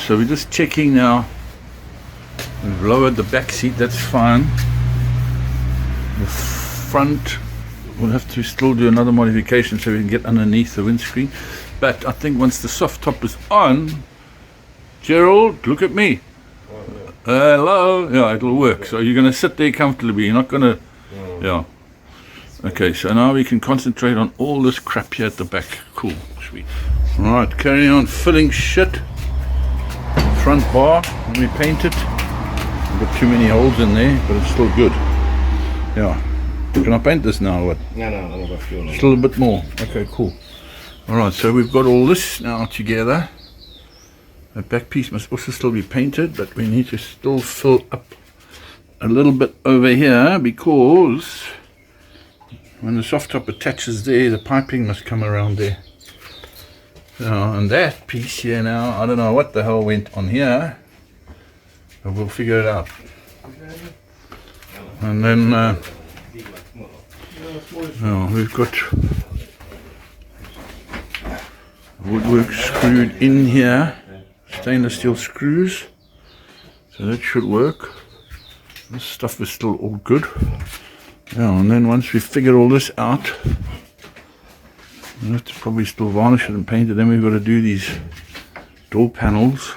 so we're just checking now. We've lowered the back seat, that's fine. The front, we'll have to still do another modification so we can get underneath the windscreen. But I think once the soft top is on, Gerald, look at me. Hello. Yeah, it'll work. So you're going to sit there comfortably. You're not going to, yeah. Okay, so now we can concentrate on all this crap here at the back. Cool, sweet. Right, carrying on filling shit. Front bar, let me paint it. I've got too many holes in there, but it's still good. Yeah. Can I paint this now or what? No, I've got fuel. Still a bit more. Okay, cool. Alright, so we've got all this now together. The back piece must also still be painted, but we need to still fill up a little bit over here because when the soft top attaches there, the piping must come around there. And that piece here now, I don't know what the hell went on here, but we'll figure it out. And then we've got woodwork screwed in here, stainless steel screws, so that should work. This stuff is still all good. Yeah, and then once we figure all this out, we'll have to probably still varnish it and paint it. Then we've got to do these door panels,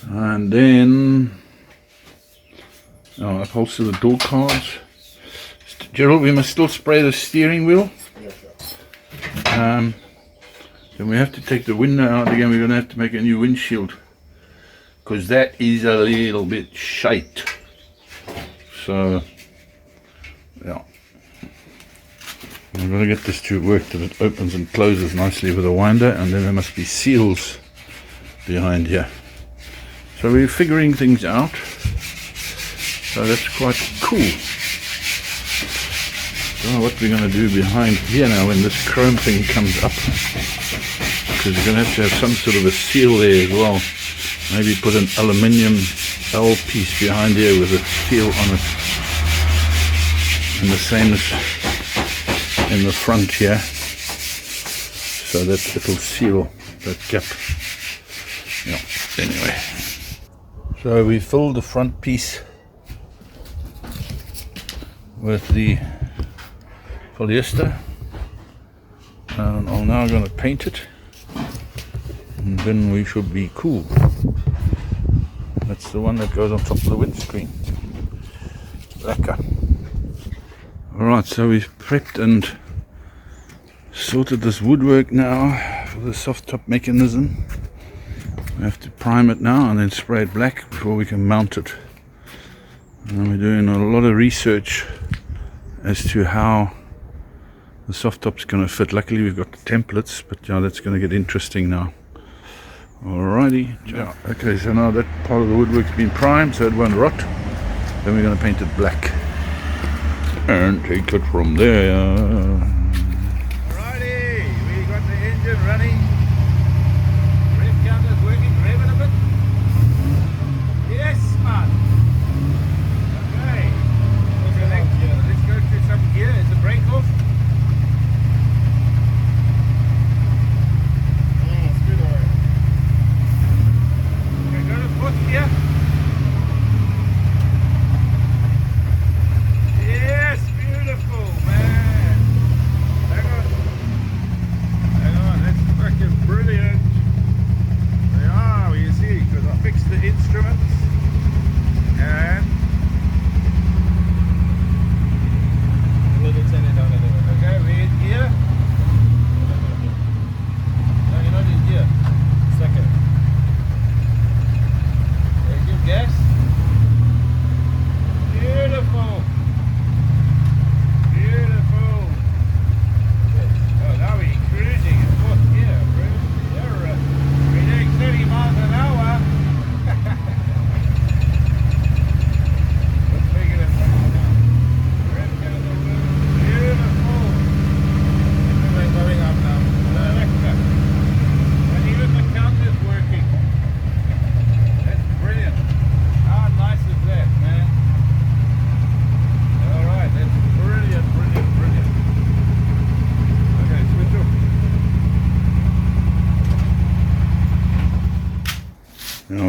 and then upholster the door cards. Gerald, we must still spray the steering wheel. Then we have to take the window out again. We're going to have to make a new windshield because that is a little bit shite. So yeah, I'm going to get this to work that it opens and closes nicely with a winder, and then there must be seals behind here. So we're figuring things out. So that's quite cool. Don't know what we're going to do behind here now when this chrome thing comes up, because we're going to have some sort of a seal there as well. Maybe put an aluminium L piece behind here with a seal on it, and the same as in the front here, so that it'll seal that gap. Yeah, anyway, so we filled the front piece with the polyester, and I'm now going to paint it, and then we should be cool. That's the one that goes on top of the windscreen. Lekker. Alright, so we've prepped and sorted this woodwork now for the soft top mechanism. We have to prime it now and then spray it black before we can mount it. And we're doing a lot of research as to how the soft top's going to fit. Luckily we've got the templates, but yeah, that's going to get interesting now. Alrighty, yeah. Okay, so now that part of the woodwork's been primed so it won't rot. Then we're going to paint it black and take it from there. Alrighty, we got the engine running. Rev counter's working, revving a bit. Yes, man. Okay, let's go to some gear. Is the brake off? Yeah. Yes, beautiful, man.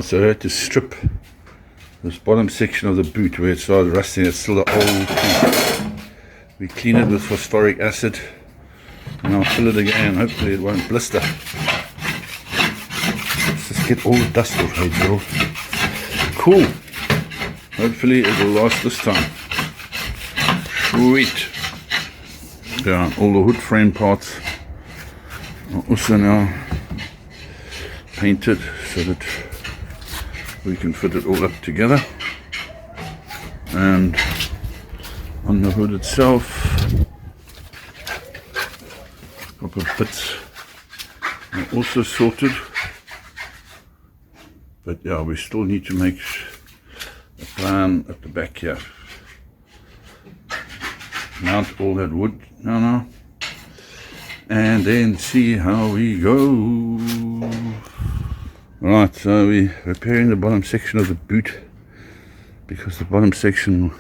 so I had to strip this bottom section of the boot where it started rusting. It's still the old piece. We clean it with phosphoric acid and I'll fill it again. Hopefully it won't blister. Let's just get all the dust off, hey Gerald. Cool. Hopefully it will last this time. Sweet. Yeah, all the hood frame parts are also now painted so that we can fit it all up together. And on the hood itself, proper bits are also sorted. But yeah, we still need to make a plan at the back here. Mount all that wood now, and then see how we go. Right, so we're repairing the bottom section of the boot because the bottom section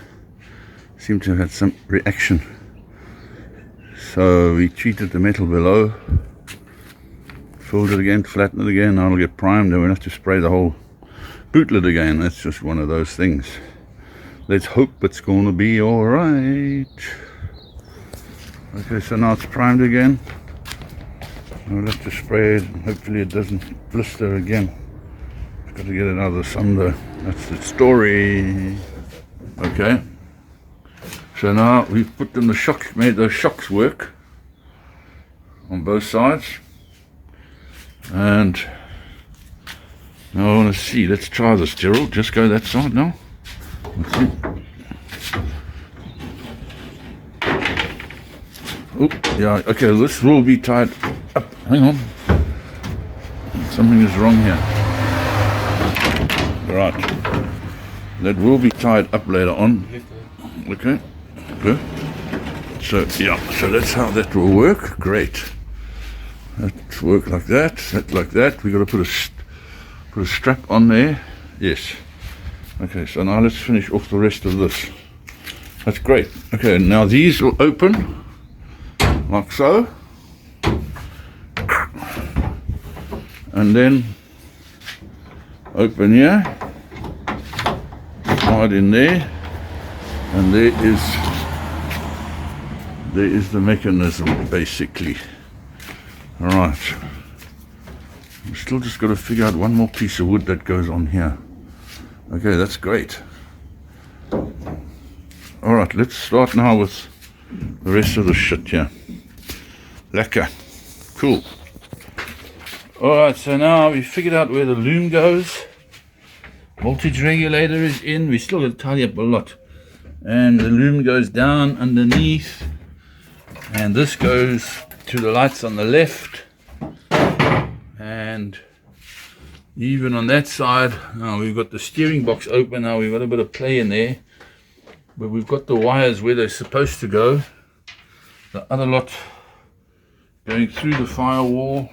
seemed to have had some reaction. So we treated the metal below, filled it again, flattened it again. Now it'll get primed and we'll have to spray the whole boot lid again. That's just one of those things. Let's hope it's gonna be alright. Okay, so now it's primed again. I'll have to spray it and hopefully it doesn't blister again. I've got to get it out of the sun though. That's the story. Okay. So now we've put in the shocks, made those shocks work on both sides. And now I want to see, let's try this, Gerald. Just go that side now. Let's see. Oh, yeah, okay, this will be tied up. Hang on. Something is wrong here. Right. That will be tied up later on. Okay. Good. So, yeah, so that's how that will work. Great. That work like that, that like that. We've got to put a strap on there. Yes. Okay, so now let's finish off the rest of this. That's great. Okay, now these will open like so, and then open here, slide in there, and there is the mechanism basically. All right, we've still just got to figure out one more piece of wood that goes on here. Okay, that's great. All right, let's start now with the rest of the shit here. Lekker. Cool. Alright, so now we figured out where the loom goes. Voltage regulator is in. We still got to tidy up a lot. And the loom goes down underneath. And this goes to the lights on the left. And even on that side, now we've got the steering box open. Now we've got a bit of play in there. But we've got the wires where they're supposed to go. The other lot going through the firewall.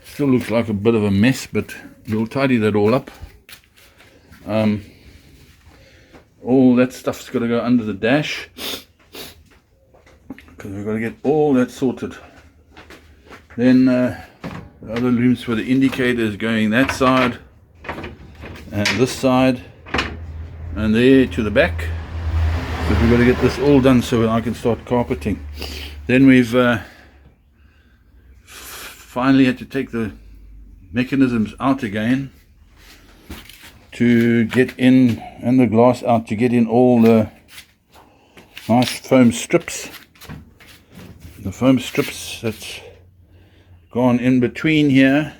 Still looks like a bit of a mess, but we'll tidy that all up. All that stuff's got to go under the dash because we've got to get all that sorted. Then the other looms for the indicators going that side and this side and there to the back. So we've got to get this all done so I can start carpeting. Then we've finally had to take the mechanisms out again to get in, and the glass out to get in all the nice foam strips. The foam strips that's gone in between here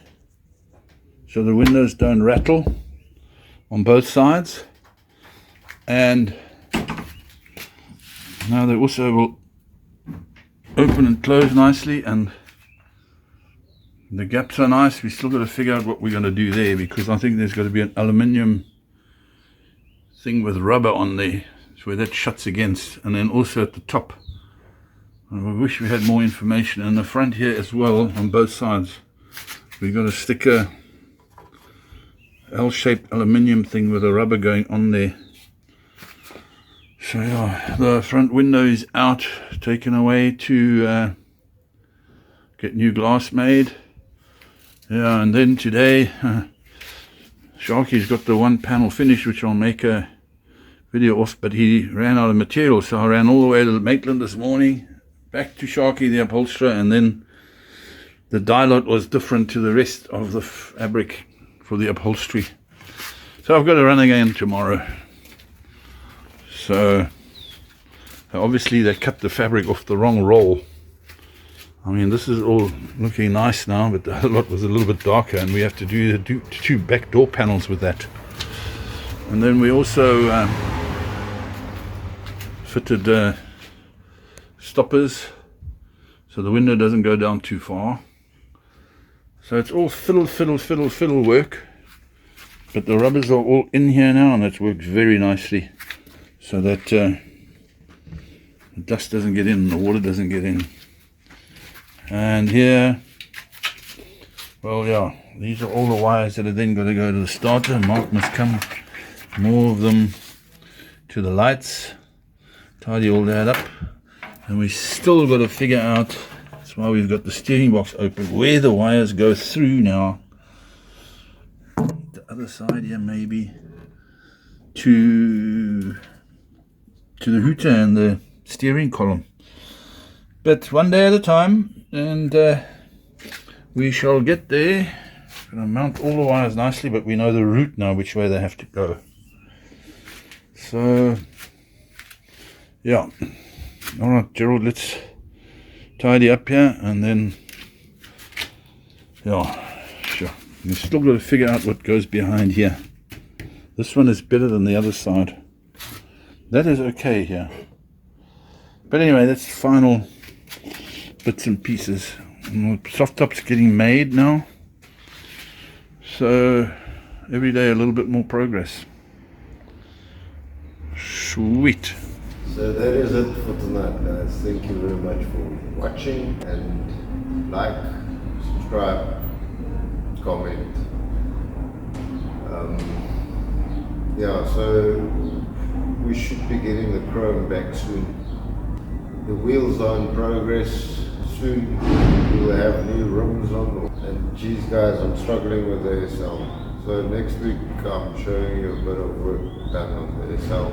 so the windows don't rattle on both sides. And now they also will open and close nicely, and the gaps are nice. We still got to figure out what we're going to do there, because I think there's got to be an aluminium thing with rubber on there, so where that shuts against. And then also at the top, I wish we had more information. In the front here as well, on both sides, we've got to stick a L-shaped aluminium thing with a rubber going on there. So yeah, the front window is out, taken away to get new glass made. Yeah, and then today Sharky's got the one panel finished, which I'll make a video off, but he ran out of material, so I ran all the way to Maitland this morning, back to Sharky the upholsterer, and then the dye lot was different to the rest of the fabric for the upholstery. So I've got to run again tomorrow. So obviously they cut the fabric off the wrong roll. I mean, this is all looking nice now, but the other lot was a little bit darker, and we have to do the two back door panels with that. And then we also fitted stoppers so the window doesn't go down too far. So it's all fiddle work, but the rubbers are all in here now, and it works very nicely so that the dust doesn't get in, the water doesn't get in. And here, well, yeah, these are all the wires that are then going to go to the starter. Mark must come, more of them to the lights, tidy all that up. And we still got to figure out, that's why we've got the steering box open, where the wires go through now. The other side here maybe to the hooter and the steering column. But one day at a time, and we shall get there. Going to mount all the wires nicely, but we know the route now, which way they have to go. So, yeah. Alright, Gerald, let's tidy up here, and then, yeah, sure. We've still got to figure out what goes behind here. This one is better than the other side. That is okay here. But anyway, that's the final bits and pieces. And the soft top's getting made now. So every day a little bit more progress. Sweet. So that is it for tonight, guys. Thank you very much for watching, and like, subscribe, comment. Yeah, so we should be getting the chrome back soon. The wheels are in progress. Soon we'll have new rims on. And geez guys, I'm struggling with the SL. So next week I'm showing you a bit of work done on the SL.